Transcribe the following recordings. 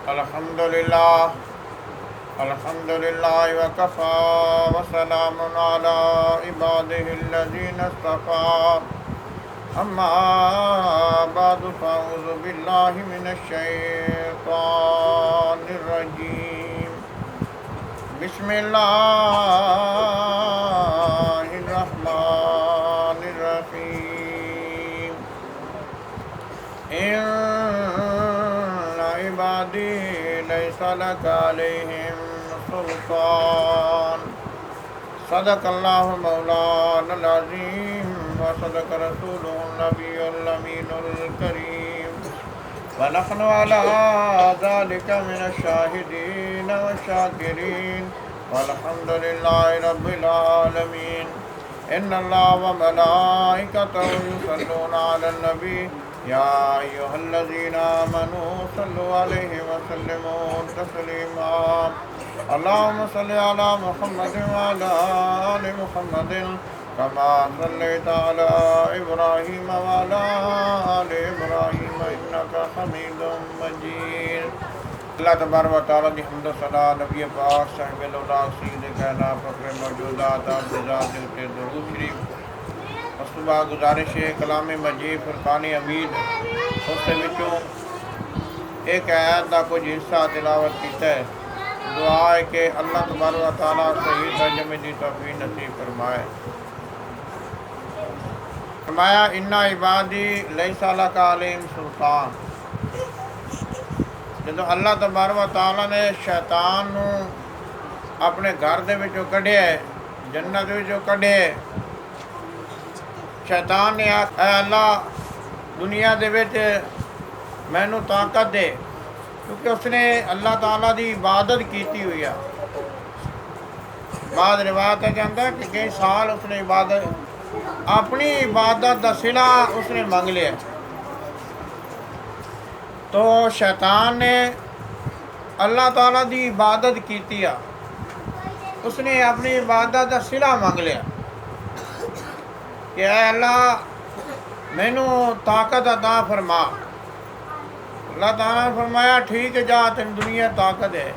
الحمد لله الحمد لله وكفى وسلام على عباده الذين اصطفى أما بعد فأعوذ بالله من الشيطان الرجيم بسم الله الرحمن الرحيم إن عبادي ليس لك عليهم سلطان صدق الله مولانا العظيم وصدق رسوله النبي الأمين الكريم ونحن على ذلك من الشاهدين والشاكرين والحمد لله رب العالمين إن الله وملائكته يصلون على النبي يا أيها الذين آمنوا صلوا عليه وسلموا تسليما اللهم صل على محمد وعلى آل محمد كما صليت على إبراهيم وعلى آل إبراهيم إنك حميد مجيد اللہ تبارک و تعالیٰ کی حمد و ثنا نبی پاک صاحب الولا سید کائنات فخر موجودات آپ ذات کے درود شریف اس تو بعد گزارش ہے کلام مجید فرقان حمید اس کے وچوں ایک آیت کا کچھ حصہ تلاوت کیتا ہے دعا ہے کہ اللہ تبارک و تعالیٰ صحیح ترجمے کی توفیق نصیب فرمائے فرمایا ان عبادی لیس لک علیہم سلطان جدو اللہ تبارک و تعالیٰ نے شیطان نو اپنے گھر دے وچوں کڈیا ہے جنت وچوں کڈیا ہے شیطان نے آخیا اے اللہ دنیا دے وچ مینوں طاقت دے کیونکہ اس نے اللہ تعالیٰ دی عبادت کیتی ہوئی ہے بعد روایت ہے جانتا ہے کہ کئی سال اس نے عبادت اپنی عبادت دا صلہ اس نے مانگ لیا تو شیطان نے اللہ تعالیٰ دی عبادت کیتی ہے اس نے اپنی عبادت دا صلہ مانگ لیا کہ اے اللہ مینوں طاقت عطا فرما اللہ تعالیٰ نے فرمایا ٹھیک ہے جا تین دنیا طاقت ہے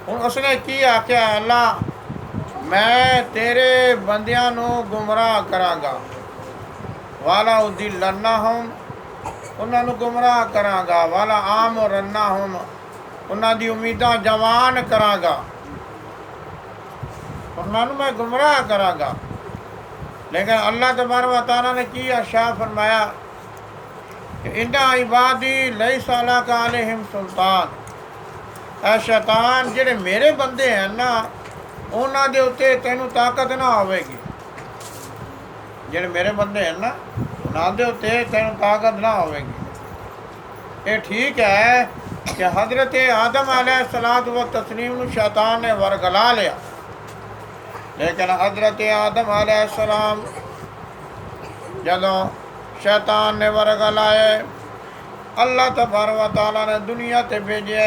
ہن اس نے کی آخیا اللہ میں تیرے بندیاں نو گمراہ کراں گا والا اضلنہم انہاں نو گمراہ کراں گا والا آمرنہم انہاں دی امیداں جوان کراں گا انہاں نو میں گمراہ کراں گا لیکن اللہ تبارک و تعالیٰ نے کی ارشاد فرمایا کہ ان عبادی لیس لک علیہم سلطان اے شیطان جڑے میرے بندے ہیں نا انہاں دے اوتے تینوں طاقت نہ ہوے گی جڑے میرے بندے ہیں نا انہاں دے اوتے تینوں طاقت نہ ہوے گی یہ ٹھیک ہے کہ حضرت آدم علیہ الصلوۃ والتسلیم نو شیطان نے ورگلا لیا لیکن حضرت آدم علیہ السلام جدوں شیطان نے ورگلائے اللہ تبارک و تعالیٰ نے دنیا تے بھیجے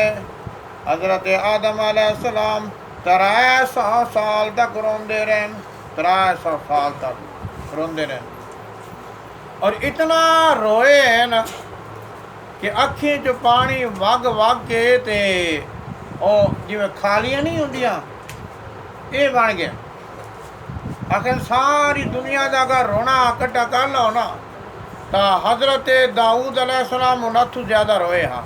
حضرت آدم علیہ السلام 300 سال تک روندے رہن 300 سال تک روندے رہن اور اتنا روئے ہیں نا کہ اکھیں جو پانی وگ وگ کے تے او جویں کھالیاں نہیں ہوندیاں یہ بن گیا آخر ساری دنیا دا اگر رونا اکٹھا کر لو نا تو حضرت داؤد علیہ السلام انہاں تو زیادہ روئے ہاں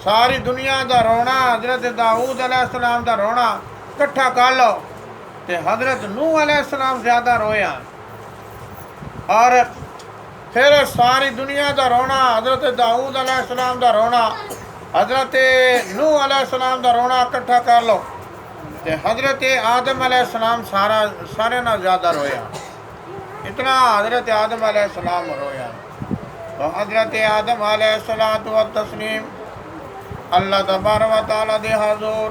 ساری دنیا دا رونا حضرت داؤد علیہ السلام دا رونا اکٹھا کر لو تو حضرت نوح علیہ السلام زیادہ روئے ہاں اور پھر ساری دنیا دا رونا حضرت داؤد علیہ السلام دا رونا حضرت نوح علیہ السلام دا رونا اکٹھا کر لو تو حضرت آدم علیہ السلام سارے نہ زیادہ رویا اتنا حضرت آدم علیہ السلام رویا تو حضرت آدم علیہ الصلوۃ والتسلیم اللہ تبارک و تعالیٰ دے حضور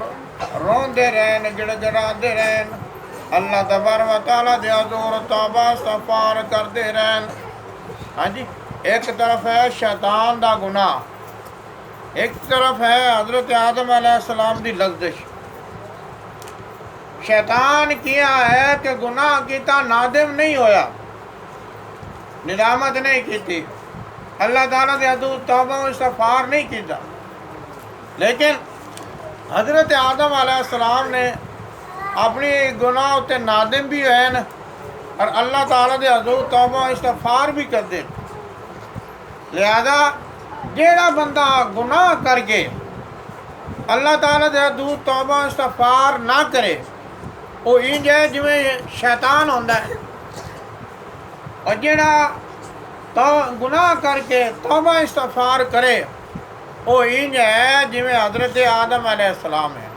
روندے رہن گڑ گڑاندے رہن اللہ تبارک و تعالیٰ دے حضور توبہ استغفار کردے رہن ہاں جی ایک طرف ہے شیطان دا گناہ ایک طرف ہے حضرت آدم علیہ السلام دی لغزش شیطان کیا ہے کہ گناہ کیتا نادم نہیں ہویا ندامت نہیں کیتی اللہ تعالیٰ دے حدود توبہ و استغفار نہیں کیتا، لیکن حضرت آدم علیہ السلام نے اپنی گناہ تے نادم بھی ہوئے نا، اور اللہ تعالیٰ دے حضور توبہ و استغفار بھی کر دے۔ لہذا جیڑا بندہ گناہ کر کے اللہ تعالیٰ دے حضور توبہ و استغفار نہ کرے، وہ انج ہے جویں شیطان ہوندا ہے، اور جیڑا گناہ کر کے توبہ استغفار کرے وہ انج ہے جویں حضرت آدم علیہ السلام ہے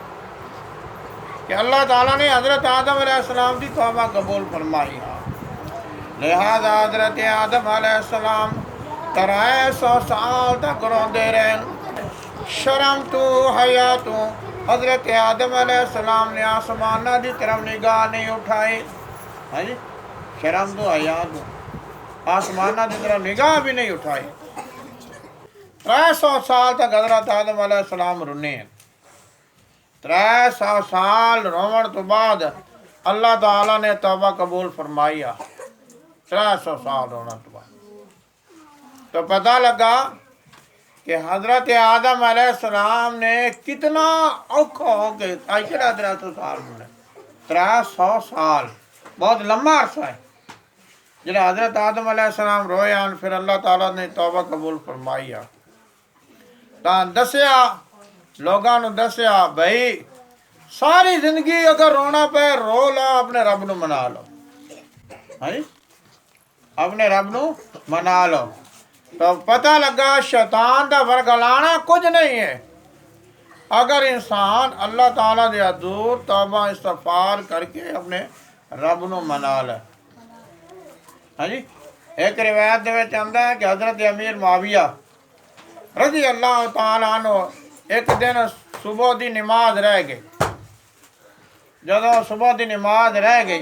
کہ اللہ تعالیٰ نے حضرت آدم علیہ السلام کی توبہ قبول فرمائی۔ لہذا حضرت آدم علیہ السلام 300 سال تک روندے رہے، شرم تو حیا تو حضرت آدم علیہ السلام نے آسمانہ دی طرف نگاہ نہیں اٹھائی، ہاں جی، شرم تو حیا تو آسمانہ دی طرف نگاہ بھی نہیں اٹھائی۔ 300 سال تک حضرت آدم علیہ السلام رونے ہیں۔ 300 سال رون تو بعد اللہ تعالیٰ نے توبہ قبول فرمائی۔ 300 سال رونا تو بعد تو پتہ لگا کہ حضرت آدم علیہ السلام نے کتنا اوکھا ہو کے 300 سال رونے۔ 300 سال بہت لمبا عرصہ ہے جنہیں حضرت آدم علیہ السلام روئے ہیں، پھر اللہ تعالیٰ نے توبہ قبول فرمائی۔ دسیا لوگاں نو دسیا بھائی ساری زندگی اگر رونا پہ رو لو، اپنے رب نو منا لو، ہاں جی، اپنے رب نو منا لو۔ تو پتہ لگا شیطان دا ورگلانا کچھ نہیں ہے اگر انسان اللہ تعالیٰ دے حضور توبہ استغفار کر کے اپنے رب نو منا لے۔ ہاں جی، ایک روایت دے وچ آندا ہے کہ حضرت امیر معاویہ رضی اللہ تعالیٰ عنہ ایک دن صبح دی نماز رہ گئی، جدوں صبح دی نماز رہ گئی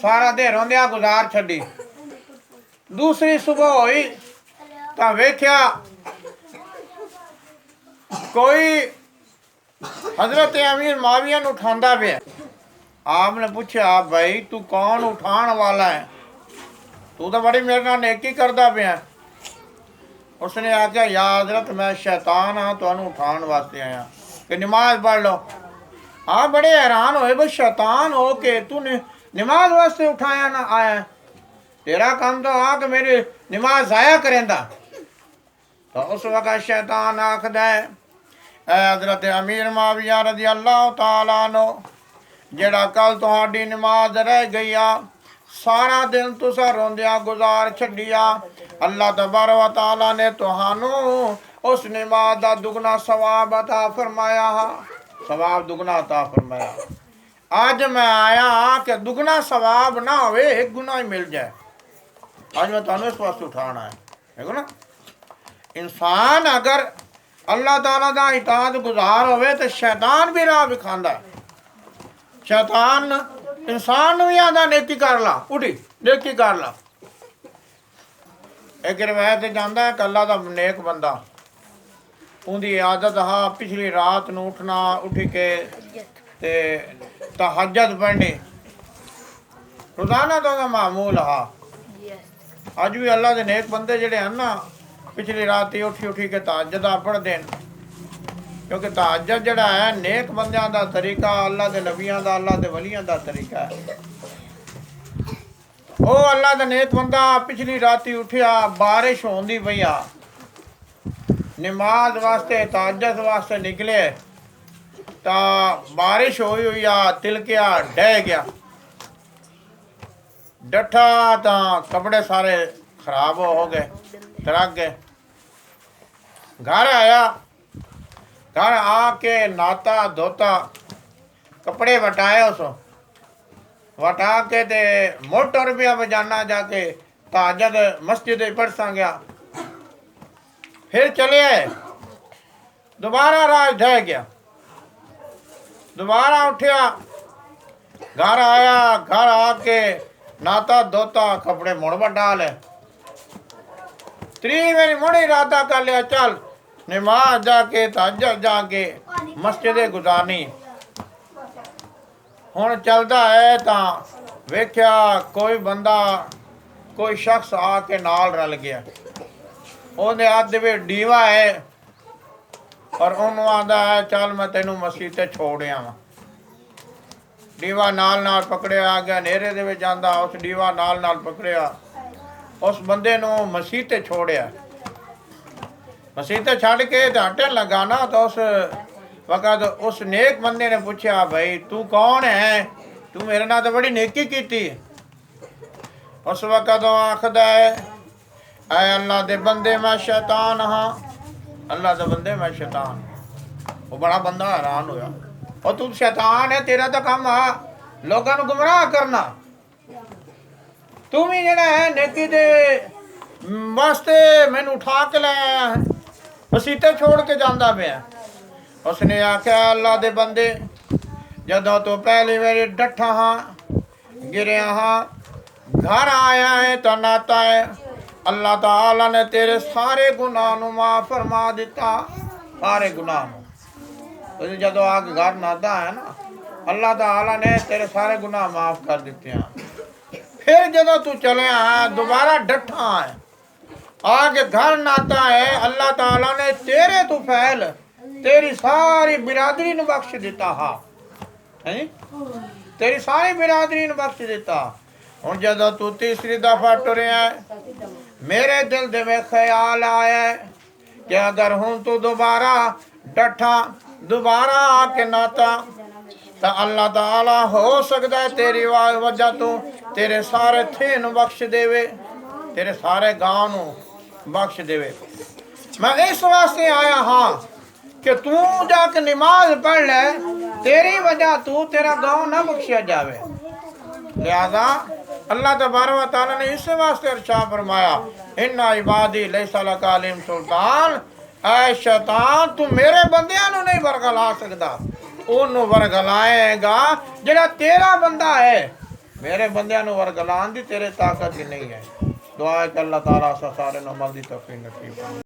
سارا دن روندیاں گزار چھڈی، دوسری صبح ہوئی تو ویکھیا کوئی حضرت امیر معاویہ نو اٹھاندا پیا۔ آپ نے پوچھا بھائی تو کون اٹھان والا ہے، تو بڑی میرے نال نیکی کردا پیا۔ اس نے آخیا یا حضرت میں شیطان ہاں، تمہیں اٹھان واسطے آیا کہ نماز پڑھ لو۔ آپ بڑے حیران ہوئے بھائی شیطان ہو کے تو نماز واسطے اٹھایا نہ آیا، تیرا کام تو آ کہ میری نماز ضائع کریں دا۔ تو اس وقت شیطان آکھدا ہے اے حضرت امیر معاویہ رضی اللہ تعالیٰ عنہ، جڑا کل تہاڈی نماز رہ گئی آ، سارا دن تسا روندیا گزار چھڈیا، اللہ تبارک و تعالیٰ نے تہانوں اس نماز دا دگنا ثواب عطا فرمایا، ثواب دگنا عطا فرمایا۔ آج میں آیا کہ دگنا ثواب نہ ہوئے ایک گناہ ہی مل جائے، آج میں تمہیں اس واسطے اٹھانا ہے، دیکھو نا، انسان اگر اللہ تعالیٰ دا اطاعت گزار ہوئے تو شیطان بھی راہ بکھاندا ہے۔ شیطان انسان نو بھی آندا نیکی کر لا، اٹھی نیکی کر لا۔ ایک روایت جاندا ہے کہ اللہ دا نیک بندہ ان دی عادت ہا پچھلی رات نو اٹھنا، اٹھی کے تے تہجد پڑھنی، روزانہ تو معمول ہا۔ اج بھی اللہ دے نیک بندے جڑے ہیں نا پچھلی رات ہی اٹھی کے تہجد پڑھ دین، کیونکہ تہجد جڑا ہے نیک بندیاں دا طریقہ، اللہ دے نبیاں دا، اللہ دے ولیاں دا طریقہ ہے۔ او اللہ دا نیک بندہ پچھلی راتی اٹھیا، بارش ہوندی پئی آ، نماز واسطے تہجد واسطے نکلے تا بارش ہوئی آ، تلکیا ڈہ گیا، ڈٹھا تا کپڑے سارے خراب ہو گئے، ترک گئے۔ گھر آیا، گھر آ کے ناتا دھوتا، کپڑے وٹائے اس وٹا کے تے موٹر روپیہ بجانا جا کے تہجد مسجد پڑھ سا گیا، پھر چلے آئے، دوبارہ راہ ڈہ گیا، دوبارہ اٹھیا، گھر آیا، گھر آ کے ناتا دھوتا، کپڑے مڑ بٹا لے، 3 میری مڑ ارادہ کر لیا چل نماز جا کے تہجد جا کے مسجد گزارنی۔ ہن چلدا ہے تاں ویکھیا کوئی بندہ کوئی شخص آ کے نال رل گیا، ਉਹਦੇ ਹੱਥ ਦੇ ਵਿੱਚ ਡੀਵਾ ਹੈ ਔਰ ਉਹਨੂੰ ਆਂਦਾ ਹੈ ਚੱਲ ਮੈਂ ਤੈਨੂੰ ਮਸੀਹ ਤੇ ਛੋੜਿਆ ਵਾ। ਡੀਵਾ ਨਾਲ ਨਾਲ ਪਕੜਿਆ ਗਿਆ, ਹਨੇਰੇ ਦੇ ਵਿੱਚ ਜਾਂਦਾ, ਉਸ ਡੀਵਾ ਨਾਲ ਨਾਲ ਪਕੜਿਆ, ਉਸ ਬੰਦੇ ਨੂੰ ਮਸੀਹ ਤੇ ਛੋੜਿਆ। ਮਸੀਹ ਤੇ ਛੱਡ ਕੇ ਢਾਂਟਣ ਲੱਗਾ ਨਾ ਤਾਂ ਉਸ ਵਕਤ ਉਸ ਨੇਕ ਬੰਦੇ ਨੇ ਪੁੱਛਿਆ ਭਾਈ ਤੂੰ ਕੌਣ ਹੈ, ਤੂੰ ਮੇਰੇ ਨਾਲ ਤਾਂ ਬੜੀ ਨੇਕੀ ਕੀਤੀ। ਉਸ ਵਕਤ ਉਹ ਆਖਦਾ ਹੈ ਐ ਅੱਲਾ ਦੇ ਬੰਦੇ ਮੈਂ ਸ਼ੈਤਾਨ ਹਾਂ, ਅੱਲਾ ਦੇ ਬੰਦੇ ਮੈਂ ਸ਼ੈਤਾਨ। ਉਹ ਬੜਾ ਬੰਦਾ ਹੈਰਾਨ ਹੋਇਆ, ਉਹ ਤੂੰ ਸ਼ੈਤਾਨ ਹੈ, ਤੇਰਾ ਤਾਂ ਕੰਮ ਆ ਲੋਕਾਂ ਨੂੰ ਗੁੰਮਰਾਹ ਕਰਨਾ, ਤੂੰ ਵੀ ਜਿਹੜਾ ਹੈ ਨੇਕੀ ਦੇ ਵਾਸਤੇ ਮੈਨੂੰ ਉਠਾ ਕੇ ਲੈ ਆਇਆ, ਮਸੀਤੇ ਛੋੜ ਕੇ ਜਾਂਦਾ ਪਿਆ। ਉਸਨੇ ਆਖਿਆ ਅੱਲਾ ਦੇ ਬੰਦੇ ਜਦੋਂ ਤੂੰ ਪਹਿਲੀ ਵਾਰੀ ਡੱਠਾ ਹਾਂ, ਗਿਰਿਆ ਹਾਂ, گھر آیا ہے تو ناتا ہے اللہ تعالیٰ نے تیرے سارے گناہ نو معاف فرما دیتا، سارے گناہ نو۔ تو جدو آ کے گھر ناتا ہے نا اللہ تعالیٰ نے تیرے سارے گناہ معاف کر دیتے ہیں۔ پھر جدو تو چلے آیا دوبارہ ڈٹھا ہے آگے گھر ناتا ہے اللہ تعالیٰ نے تیرے تو فعل تیری ساری برادری نو بخش دیتا ہاں، تیری ساری برادری نو بخش دیتا۔ ہوں جدو تو تیسری دفعہ ٹریا ہے میرے دل دے میں خیال آیا ہے کہ اگر ہوں تو دوبارہ ڈٹھا دوبارہ آ کے ناتا تو اللہ تعالیٰ ہو سکتا ہے تیری وجہ تو تیرے سارے تھے نو بخش دے وے، تیرے سارے گاؤں نو بخش دے وے۔ میں اس واسطے آیا ہاں کہ تو جا کے نماز پڑھ لے، تیری وجہ تو تیرا گاؤں نہ بخشیا جاوے۔ لہذا اللہ تبارک و تعالیٰ نے اس واسطے ارشاد فرمایا ان عبادی لیس لک علیہم سلطان، اے شیطان تو میرے بندیاں نو نہیں ورگلا سکتا، انہوں ورگلائے گا جڑا تیرا بندہ ہے، میرے بندیاں نو ورگلان دی تیرے طاقت ہی نہیں ہے۔ دعا ہے کہ اللہ تعالیٰ سارے نو عمل دی توفیق نصیب فرمائے۔